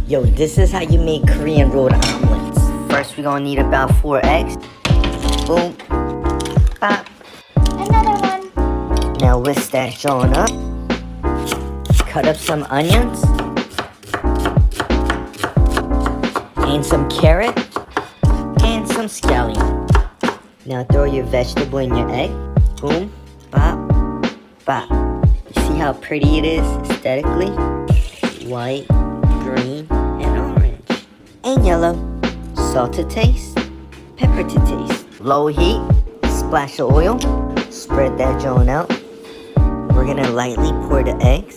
Yo, this is how you make Korean rolled omelets. First, we're gonna need about 4 eggs. Boom. Pop. Another one. Now whisk that joint up. Cut up some onions. And some carrot. And some scallion. Now throw your vegetable in your egg. Boom. Pop. Pop. You see how pretty it is aesthetically? White, green, and orange. And yellow. Salt to taste. Pepper to taste. Low heat. Splash of oil. Spread that joint out. We're gonna lightly pour the eggs.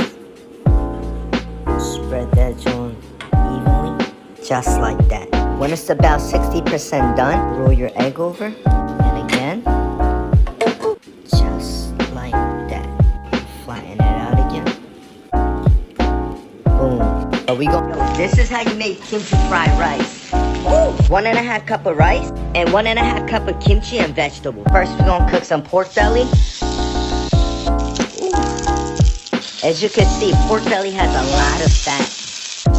Spread that joint evenly. Just like that. When it's about 60% done, roll your egg over. And again. Just like that. Flatten it out again. Boom. Are we going? This is how you make kimchi fried rice. 1.5 cup of rice and 1.5 cup of kimchi and vegetable. First, we're gonna cook some pork belly. As you can see, pork belly has a lot of fat.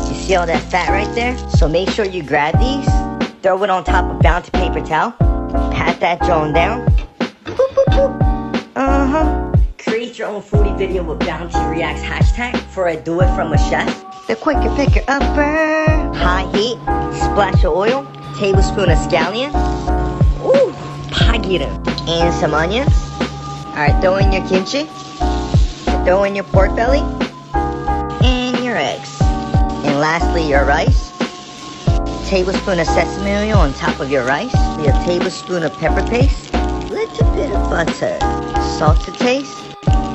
You see all that fat right there? So make sure you grab these, throw it on top of bounty paper towel, pat that joint down. Boop, boop, boop. Create your own foodie video with Bounty Reacts hashtag for a do it from a chef. The quicker picker upper. High heat, splash of oil, tablespoon of scallion. Ooh, pagiram. And some onions. Alright, throw in your kimchi. Throw in your pork belly. And your eggs. And lastly, your rice. Tablespoon of sesame oil on top of your rice. A tablespoon of pepper paste. Little bit of butter. Salt to taste.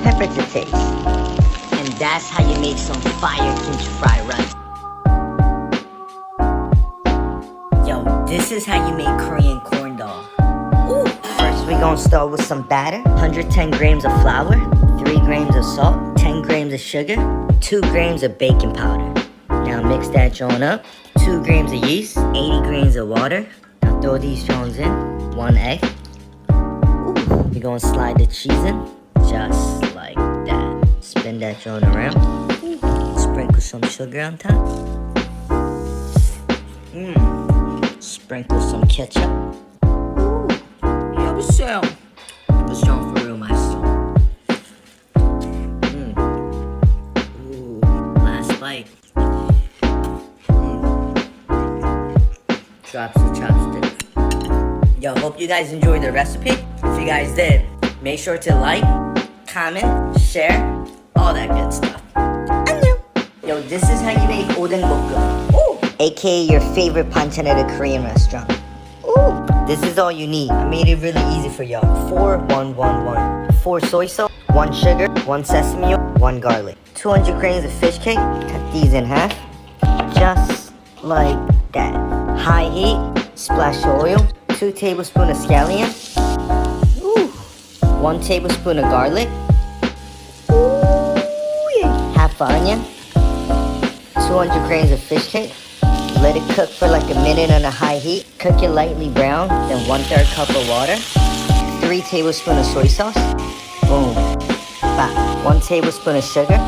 Pepper to taste. And that's how you make some fire kimchi fried rice. Yo, this is how you make Korean corn dog. Ooh. First, we're gonna start with some batter. 110 grams of flour, 3 grams of salt, 10 grams of sugar, 2 grams of baking powder. Now mix that joint up. 2 grams of yeast, 80 grams of water. Now throw these joints in. 1 egg. Ooh. We're gonna slide the cheese in, just like that. Spin that joint around. Sprinkle some sugar on top. Sprinkle some ketchup. Ooh. Yeah, what's up? What's wrong for real, master? Ooh, last bite. Drops the chopstick. Yo, hope you guys enjoyed the recipe. If you guys did, make sure to like, comment, share, all that good stuff. Yo, this is how you make odeng-bokkeum. Ooh, aka your favorite panchan at a Korean restaurant. Ooh, this is all you need. I made it really easy for y'all. 4, 1, 1, 1. 4 soy sauce, 1 sugar, 1 sesame oil, 1 garlic. 200 grams of fish cake. Cut these in half, just like that. High heat, splash of oil, 2 tablespoons of scallion. Ooh, 1 tablespoon of garlic. Ooh, yeah. Half an onion. 200 grams of fish cake. Let it cook for like a minute on a high heat. Cook it lightly brown, then 1/3 cup of water. 3 tablespoons of soy sauce. Boom. Bop. 1 tablespoon of sugar.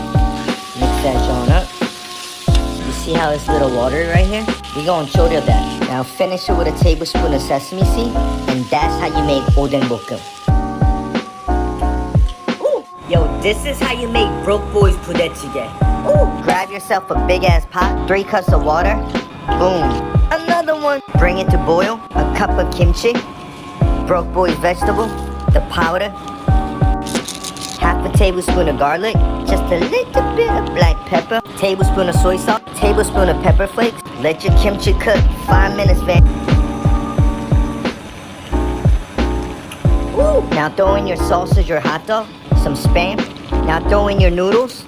Mix that joint up. You see how it's little water right here? We're gonna choreol that. Now finish it with a tablespoon of sesame seed. And that's how you make odeng-bokkeum. Ooh. Yo, this is how you make broke boys 부대찌개. Ooh. Grab yourself a big ass pot, 3 cups of water. Boom. Another one. Bring it to boil. A cup of kimchi. Broke boys vegetable. The powder. Half a tablespoon of garlic. Just a little bit of black pepper. Tablespoon of soy sauce. Tablespoon of pepper flakes. Let your kimchi cook 5 minutes, man. Ooh. Now throw in your sausage or hot dog. Some Spam. Now throw in your noodles.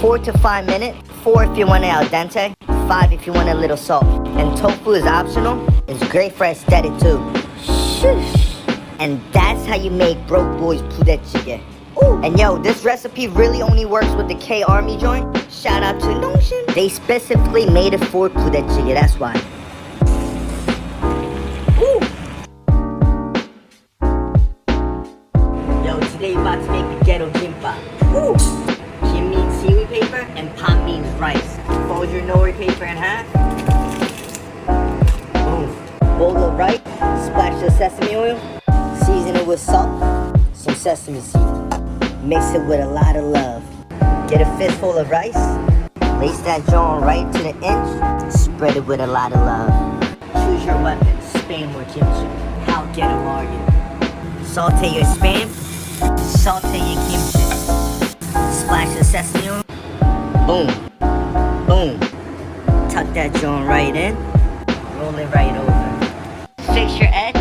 4 to 5 minutes. 4 if you want it al dente. 5 if you want a little salt. And tofu is optional. It's great for aesthetic too. Shush. And that's how you make broke boys 부대찌개. Ooh. And yo, this recipe really only works with the K Army joint. Shout out to Notion. They specifically made it for 부대찌개, that's why. Ooh. Yo, today we're about to make the ghetto kimbap. Ooh. Kim means seaweed paper and pop means rice. Fold your nori paper in half. Boom. Bowl of rice. Splash the sesame oil. Season it with salt. Some sesame seed. Mix it with a lot of love. Get a fistful of rice. Lace that joint right to the inch. Spread it with a lot of love. Choose your weapon. Spam or kimchi. How ghetto are you? Saute your spam. Saute your kimchi. Splash the sesame oil. Boom. Boom. Tuck that joint right in. Roll it right over. Fix your edge.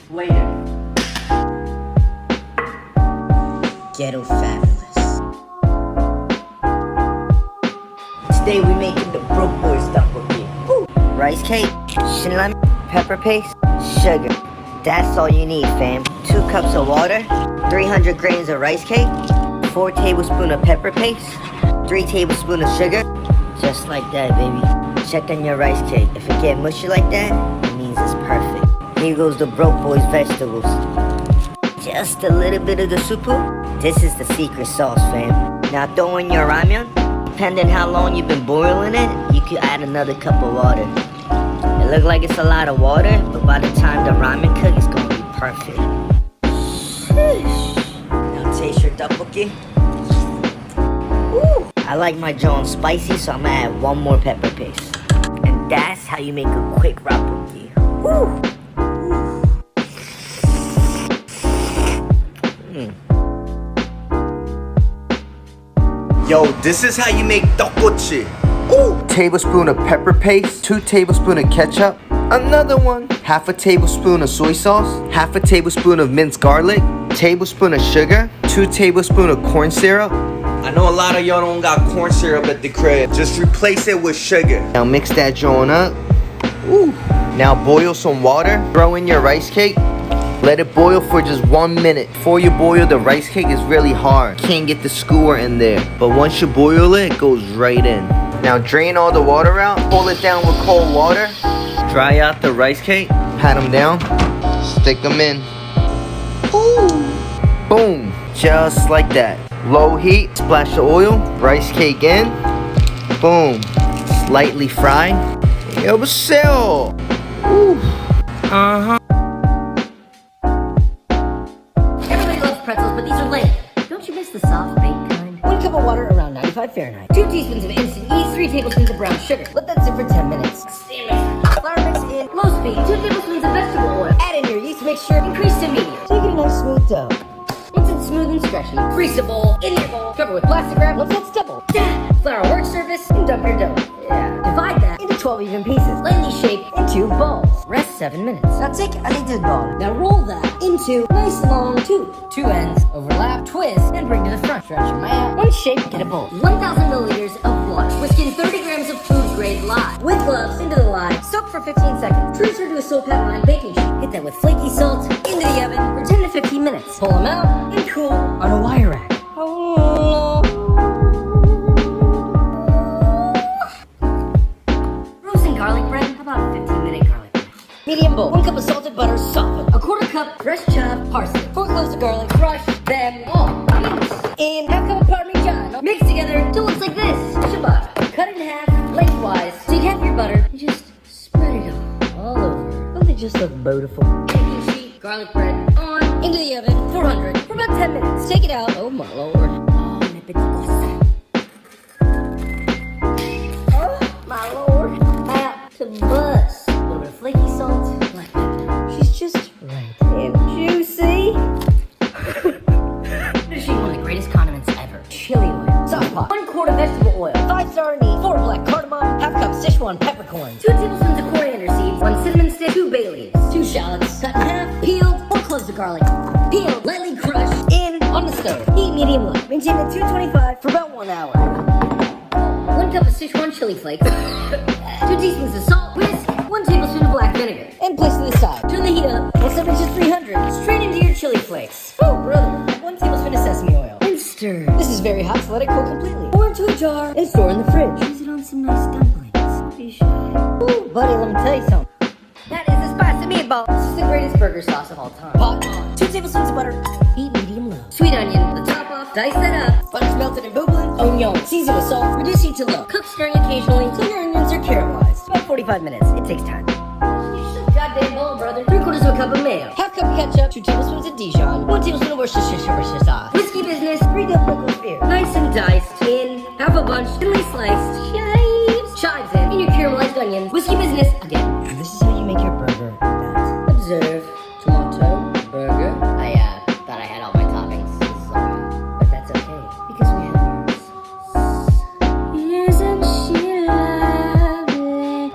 Waiter. Ghetto fabulous. Today we making the broke boys tteokbokki. Rice cake, shinran, pepper paste, sugar. That's all you need, fam. 2 cups of water, 300 grains of rice cake, 4 tablespoons of pepper paste, 3 tablespoons of sugar. Just like that, baby. Check on your rice cake. If it get mushy like that, it means it's perfect. Here goes the broke boys vegetables. Just a little bit of the supu. This is the secret sauce, fam. Now throw in your ramyun. Depending how long you've been boiling it, you could add another cup of water. It looks like it's a lot of water, but by the time the ramen cook, it's gonna be perfect. Now taste your tteokbokki. Woo! I like my joint spicy, so I'm gonna add 1 more pepper paste. And that's how you make a quick tteokbokki. Woo! Yo, this is how you make tteokbokki. Ooh! Tablespoon of pepper paste, 2 tablespoons of ketchup, another one, half a tablespoon of soy sauce, half a tablespoon of minced garlic, tablespoon of sugar, 2 tablespoons of corn syrup. I know a lot of y'all don't got corn syrup at the crib. Just replace it with sugar. Now mix that joint up. Ooh. Now boil some water. Throw in your rice cake. Let it boil for just 1 minute. Before you boil, the rice cake is really hard. Can't get the skewer in there. But once you boil it, it goes right in. Now drain all the water out. Pull it down with cold water. Dry out the rice cake. Pat them down. Stick them in. Ooh. Boom. Just like that. Low heat. Splash the oil. Rice cake in. Boom. Slightly fry. Yo, what's up? Ooh. Uh-huh. Pretzels, but these are lame. Don't you miss the soft baked kind? 1 cup of water around 95 Fahrenheit. 2 teaspoons of instant yeast, 3 tablespoons of brown sugar. Let that sit for 10 minutes. Stand mix. Flour mix in low speed. 2 tablespoons of vegetable oil. Add in your yeast mixture. Increase to medium. So you get a nice smooth dough. Once it's smooth and stretchy, grease the bowl. In your bowl. Cover with plastic wrap. Once that's double. Flour a work surface and dump your dough. Yeah. Divide that Into 12 even pieces. lightly shaped Into balls. Rest 7 minutes. Now take a little ball. Now roll that into nice long tube. 2 ends, overlap, twist, and bring to the front. Stretch your mat. One shape, get a bowl. 1,000 milliliters of water. Whisk in 30 grams of food grade lye. With gloves, into the lye. Soak for 15 seconds. Transfer to a soap hat lined baking sheet. Hit that with flaky salt. Into the oven for 10 to 15 minutes. Pull them out and cool on a wire rack. Roasting garlic bread. How about a 15-minute garlic bread? Medium bowl. 1 cup of salted butter, softened. A 1/4 cup fresh chopped parsley. 4 cloves of garlic. Crush them all. Mix in half cup of parmesan. Mix together till it looks like this. Ciabatta. Cut it in half lengthwise. Take half your butter and just spread it all over. Don't they just look beautiful? Baking sheet, garlic bread on into the oven. 400 for about 10 minutes. Take it out. Oh my lord. Oh, my petit cosa. Oh my lord. Out to bust. A little bit of flaky salt. Black pepper. She's just right and juicy. Finishing one of the greatest condiments ever. Chili oil. Sauce pot. 1 quart of vegetable oil. 5 star anise. 4 black cardamom. Half cup Sichuan peppercorn. 2 tablespoons of coriander seeds. 1 cinnamon stick. 2 bay leaves. 2 shallots. Cut in half. Peeled. 4 cloves of garlic. Peeled. Lightly crushed. In On the stove. heat medium low. Maintain at 225 for about 1 hour. 1 cup of Sichuan chili flakes. 2 teaspoons of salt. Whisk. 1 tablespoon of black vinegar. And place to the side. Turn the heat up. Once it reaches 300, Straight into your chili flakes. oh brother, 1 tablespoon of sesame oil. And stir. This is very hot, so let it cool completely. Pour into a jar and store in the fridge. Use it on some nice dumplings. Be shy. Ooh, buddy, let me tell you something. That is the spicy meatball. This is the greatest burger sauce of all time. Pot on. 2 tablespoons of butter. Heat medium low. Sweet onion. The top Dice that up. Butter's melted and bubbling. Onion, season with salt. Reduce heat to low. Cook stirring occasionally until your onions are caramelized. About 45 minutes. It takes time. You're so goddamn bold, brother. 3/4 of a cup of mayo. Half cup of ketchup. 2 tablespoons of Dijon. 1 tablespoon of Worcestershire sauce. Whiskey business. 3 cups of liquid beer. Nice and diced. In. Half a bunch. Thinly sliced. Chives in your caramelized onions. Whiskey business again. And this is how you make your burger. Observe. Tomato. Burger. I thought I had all my toppings. But that's okay. Because we have ours. Isn't she lovely?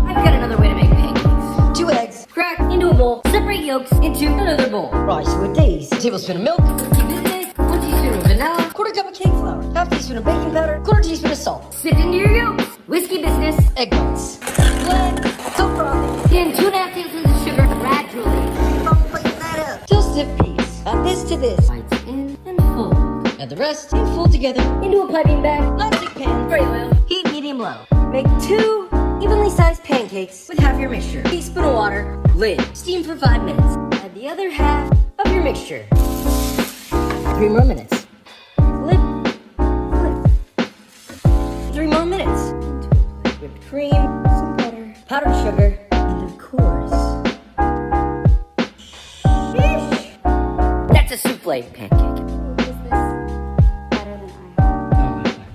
I've got another way to make pancakes. 2 eggs. Crack into a bowl. Separate yolks into another bowl. Right, so with these, A tablespoon of milk. Whiskey business. 1 teaspoon of vanilla. 1/4 cup of cake flour. Half teaspoon of baking powder. 1/4 teaspoon of salt. Sift into your yolks. Whiskey business. Egg whites. Blend. So frothy. In 2.5 tablespoons of sugar gradually. don't put that up. Till stiff piece. Add this to this. Whites in and fold. Add the rest and fold together into a piping bag. Non-stick pan. Spray oil. Heat medium low. Make 2 evenly sized pancakes with half your mixture. Teaspoon of water. Lid. Steam for 5 minutes. Add the other half of your mixture. 3 more minutes. Flip. Flip. 3 more minutes. Whipped cream. Some butter. Powdered sugar. And of course. Sheesh. That's a souffle pancake. Is this better than I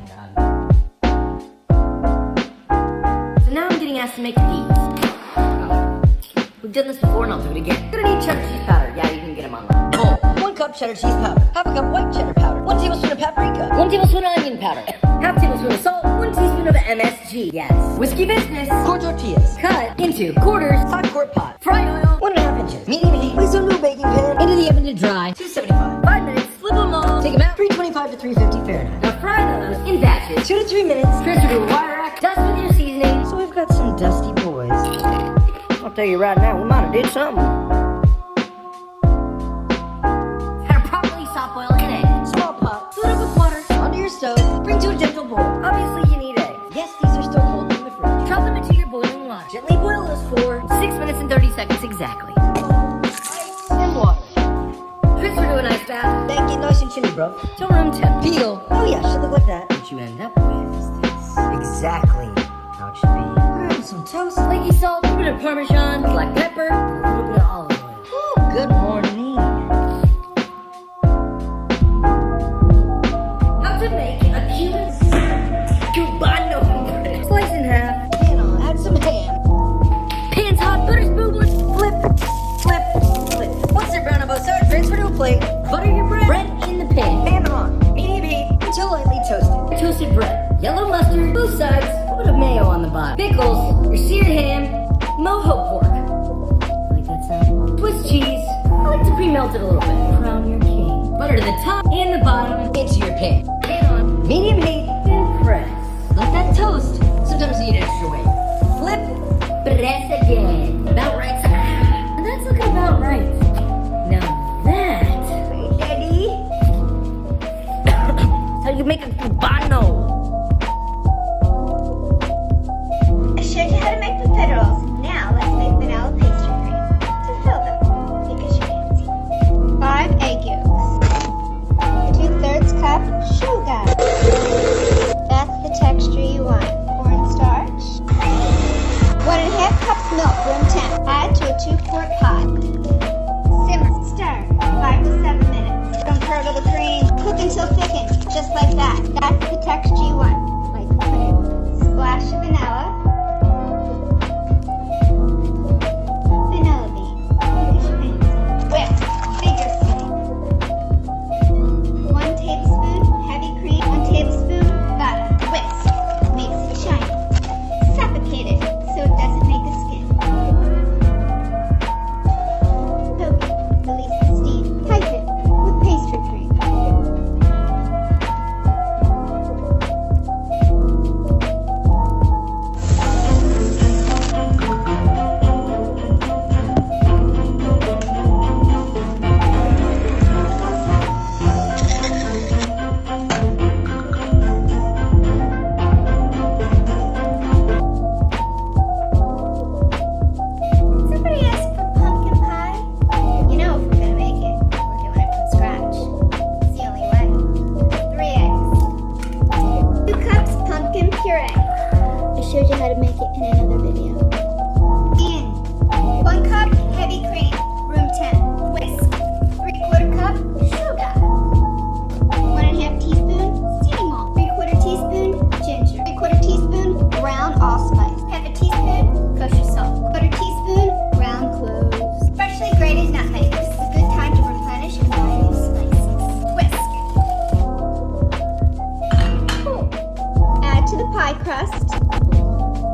have? So now I'm getting asked to make these. We've done this before and I'll do it again. Gonna need cheddar cheese powder. Yeah, you can get them online. Bowl. 1 cup cheddar cheese powder. Half a cup white cheddar powder. 1 tablespoon of paprika. 1 tablespoon of onion powder. Half tablespoon of salt. 1 teaspoon of MSG. Yes. Whiskey business. Corn tortillas. Cut into quarters. Hot quart pot. Fried oil. 1.5 inches. Medium heat. Place on a baking pan. Into the oven to dry. 275. 5 minutes. Flip them all. Take them out. 325 to 350 Fahrenheit. Now fry those in batches. 2 to 3 minutes. Transfer to a wire rack. Dust with your seasoning. So we've got some dusty boys. I'll tell you right now, we might have did something. Had to properly soft boil an egg. Small pot. Fill it up with water. Onto your stove. Bring to a gentle boil. Obviously, you need eggs. Yes, these are still cold from the fridge. Drop them into your boiling water. Gently boil those for 6 minutes and 30 seconds exactly. And water. Transfer to an ice bath. Thank you, nice and chilly, bro. Till room temp. Peel. Oh yeah, should look like that. What you end up with is this. Exactly how it should be. Grab some toast. Flaky salt, a bit of Parmesan, black pepper, and a little bit of olive oil. Ooh, good morning. How to make a cubano bread. Slice in half. Pan on. Add some ham. Pan's hot, butter's boobers. Flip. Flip. Flip. Once they're brown on both sides, transfer to a plate. Butter your bread. Bread in the pan. Pan on. Medium heat until lightly toasted. Toasted bread. Yellow mustard, both sides. A bit of mayo on the bottom. Pickles. Your seared ham. Mojo pork. I like that sound. Swiss cheese. I like to pre-melt it a little bit. Crown your king. Butter to the top and the bottom. Into your pan. Pan on. Medium heat. And press. Let that toast. Sometimes you need extra weight. Flip. Press again. About right. And that's looking about right. Now that. Hey, Daddy. How you make a cubano. I showed you how to make the pita rolls. Now let's make vanilla pastry cream to fill them because you're fancy. 5 egg yolks. 2/3 cup sugar. That's the texture you want. Cornstarch. 1.5 cups showed you how to make it in another video. And 1 cup heavy cream, room temp, whisk. 3/4 cup sugar. 1.5 teaspoon seasoning malt. 3/4 teaspoon ginger. 3/4 teaspoon ground allspice. 1/2 teaspoon kosher salt. 1/4 teaspoon ground cloves. Freshly grated nutmeg. This is a good time to replenish and buy new spices. Whisk. Add to the pie crust.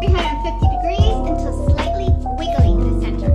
350 degrees until slightly wiggly in the center.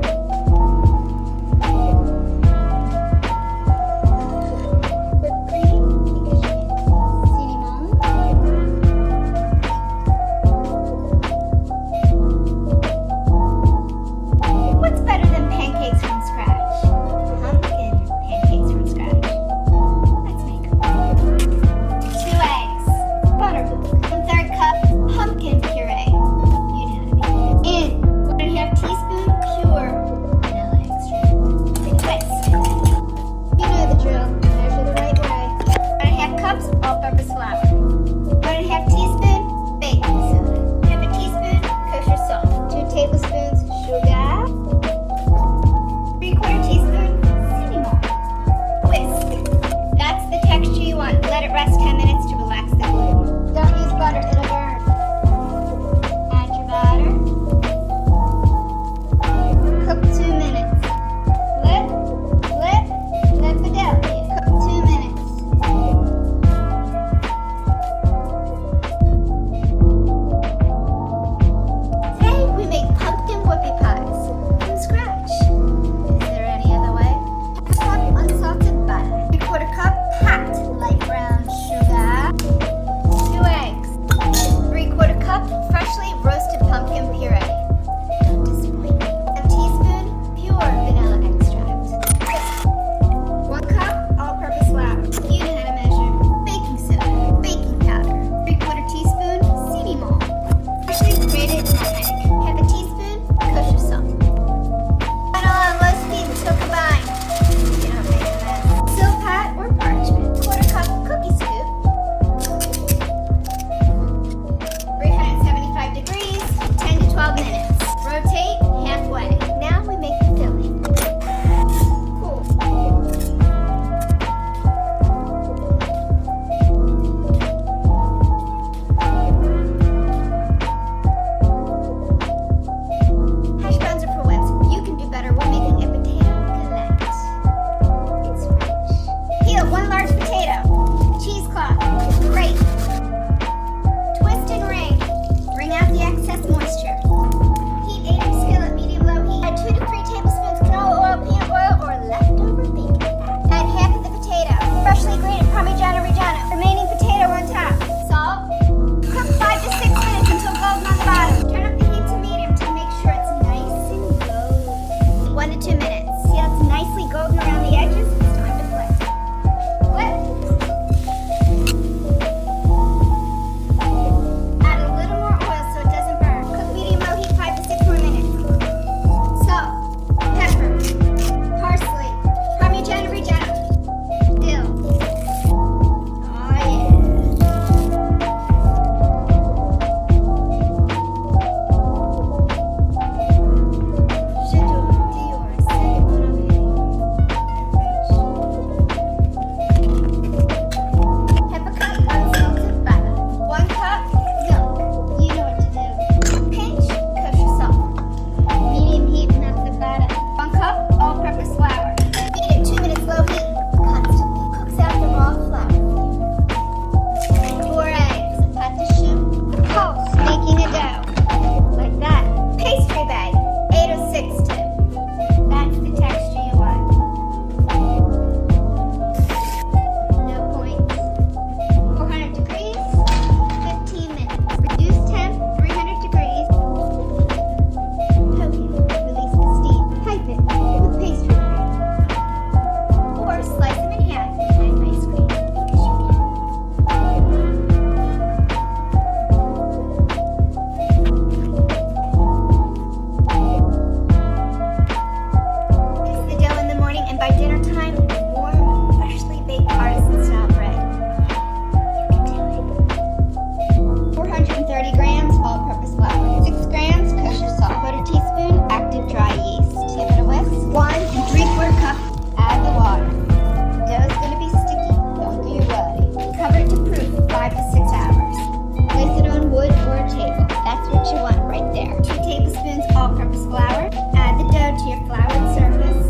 there. 2 tablespoons all-purpose flour. Add the dough to your floured surface.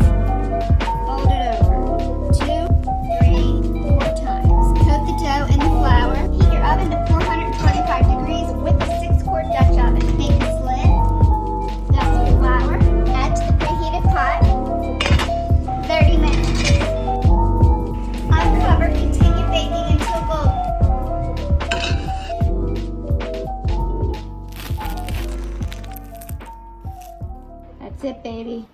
Fold it over 2, 3, 4 times. Coat the dough in the flour. Heat your oven to 425 degrees with a 6-quart Dutch oven. Make a slit. Dust the flour. Add to the preheated pot. 30 minutes. Uncover. Continue baking until golden. That's it, baby.